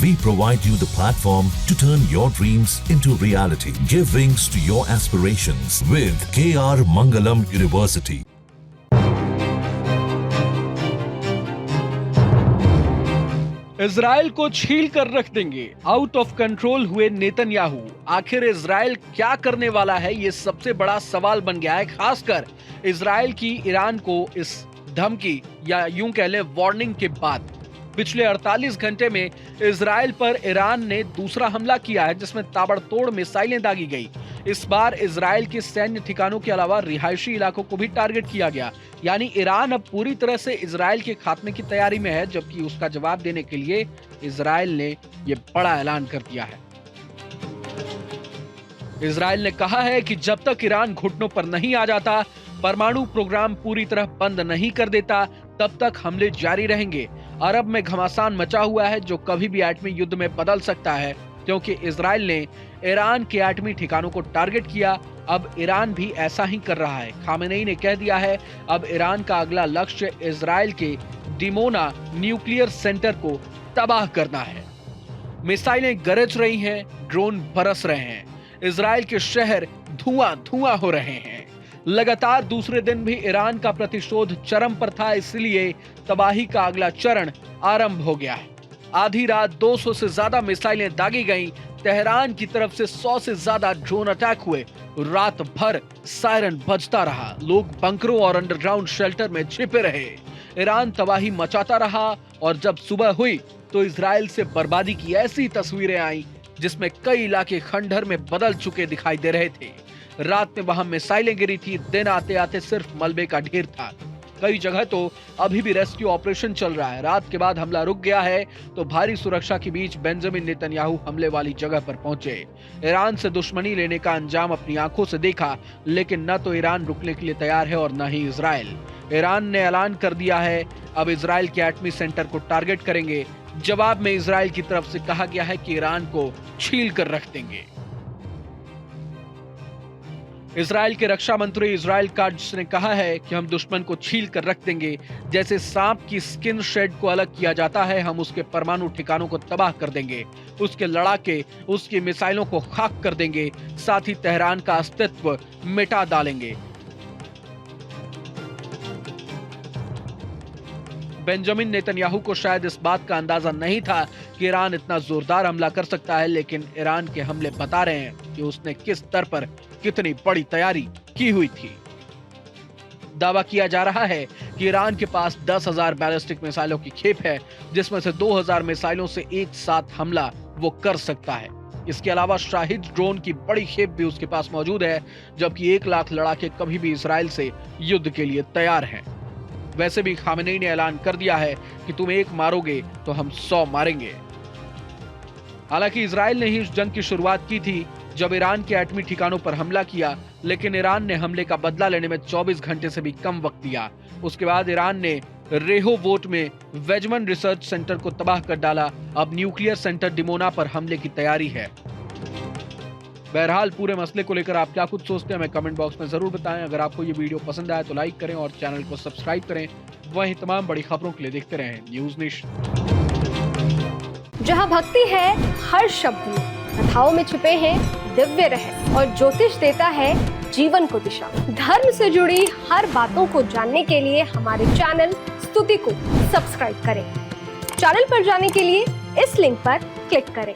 We provide you the platform to turn your dreams into reality. Give wings to your aspirations with KR Mangalam University. Israel को छील कर रख देंगे। Out of control हुए Netanyahu. आखिर Israel क्या करने वाला है, ये सबसे बड़ा सवाल बन गया है, खासकर इजराइल की ईरान को इस धमकी या यूं कह लें वार्निंग के बाद। पिछले 48 घंटे में इजराइल पर ईरान ने दूसरा हमला किया है, जिसमें ताबड़तोड़ मिसाइलें दागी गई। इस बार इजराइल के सैन्य ठिकानों के अलावा रिहायशी इलाकों को भी टारगेट किया गया। यानी ईरान अब पूरी तरह से इजराइल के खात्मे की तैयारी में है, जबकि उसका जवाब देने के लिए इजराइल ने यह बड़ा ऐलान कर दिया है। इजराइल ने कहा है कि जब तक ईरान घुटनों पर नहीं आ जाता, परमाणु प्रोग्राम पूरी तरह बंद नहीं कर देता, तब तक हमले जारी रहेंगे। अरब में घमासान मचा हुआ है, जो कभी भी एटमी युद्ध में बदल सकता है, क्योंकि इजराइल ने ईरान के एटमी ठिकानों को टारगेट किया। अब ईरान भी ऐसा ही कर रहा है। खामेनेई ने कह दिया है, अब ईरान का अगला लक्ष्य इजराइल के डिमोना न्यूक्लियर सेंटर को तबाह करना है। मिसाइलें गरज रही हैं, ड्रोन बरस रहे हैं, इजराइल के शहर धुआं धुआं हो रहे हैं। लगातार दूसरे दिन भी ईरान का प्रतिशोध चरम पर था, इसलिए तबाही का अगला चरण आरंभ हो गया है। आधी रात 200 से ज्यादा मिसाइलें दागी गईं। तेहरान की तरफ से 100 से ज्यादा ड्रोन अटैक हुए। रात भर सायरन बजता रहा। लोग बंकरों और अंडरग्राउंड शेल्टर में छिपे रहे। ईरान तबाही मचाता रहा और जब सुबह हुई तो इजराइल से बर्बादी की ऐसी तस्वीरें आई, जिसमें कई इलाके खंडहर में बदल चुके दिखाई दे रहे थे। रात में वहां मिसाइलें गिरी थी। दिन आते आते सिर्फ मलबे का ढेर था। कई जगह तो अभी भी रेस्क्यू ऑपरेशन चल रहा है। रात के बाद हमला रुक गया है तो भारी सुरक्षा के बीच बेंजामिन नेतन्याहू हमले वाली जगह पर पहुंचे। ईरान से दुश्मनी लेने का अंजाम अपनी आंखों से देखा, लेकिन न तो ईरान रुकने के लिए तैयार है और न ही इजराइल। ईरान ने ऐलान कर दिया है, अब इजराइल के एटमी सेंटर को टारगेट करेंगे। जवाब में इजराइल की तरफ से कहा गया है कि ईरान को छील कर रख देंगे। इजराइल के रक्षा मंत्री इजराइल काट्ज ने कहा है कि हम दुश्मन को छील कर रख देंगे। जैसे सांप की स्किन शेड को अलग किया जाता है, हम उसके परमाणु ठिकानों को तबाह कर देंगे, उसके लड़ाके, उसकी मिसाइलों को खाक कर देंगे, साथ ही तेहरान का अस्तित्व मिटा डालेंगे। बेंजामिन नेतन्याहू को शायद इस बात का अंदाजा नहीं था कि ईरान इतना जोरदार हमला कर सकता है, लेकिन ईरान के हमले बता रहे हैं कि उसने किस स्तर पर कितनी बड़ी तैयारी की हुई थी। दावा किया जा रहा है कि ईरान के पास 10,000 बैलिस्टिक मिसाइलों की खेप है, जिसमें से 2,000 मिसाइलों से एक साथ हमला वो कर सकता है। इसके अलावा शाहिद ड्रोन की बड़ी खेप भी उसके पास मौजूद है, जबकि 1 लाख लड़ाके कभी भी इजराइल से युद्ध के लिए तैयार हैं। वैसे भी खामेनेई ने ऐलान कर दिया है कि तुम 1 मारोगे तो हम 100 मारेंगे। हालांकि इजराइल ने ही इस जंग की शुरुआत की थी जब ईरान के एटमी ठिकानों पर हमला किया, लेकिन ईरान ने हमले का बदला लेने में 24 घंटे से भी कम वक्त दिया। उसके बाद ईरान ने रेहोवोट में वेजमन रिसर्च सेंटर को तबाह कर डाला। अब न्यूक्लियर सेंटर डिमोना पर हमले की तैयारी है। बहरहाल पूरे मसले को लेकर आप क्या कुछ सोचते हैं, हमें कमेंट बॉक्स में जरूर बताएं। अगर आपको ये वीडियो पसंद आया तो लाइक करें और चैनल को सब्सक्राइब करें। वहीं तमाम बड़ी खबरों के लिए देखते रहें न्यूज नेशन। जहां भक्ति है हर शब्द में, कथाओं में छुपे हैं दिव्य रहस्य और ज्योतिष देता है जीवन को दिशा। धर्म से जुड़ी हर बातों को जानने के लिए हमारे चैनल स्तुति को सब्सक्राइब करें। चैनल पर जाने के लिए इस लिंक पर क्लिक करें।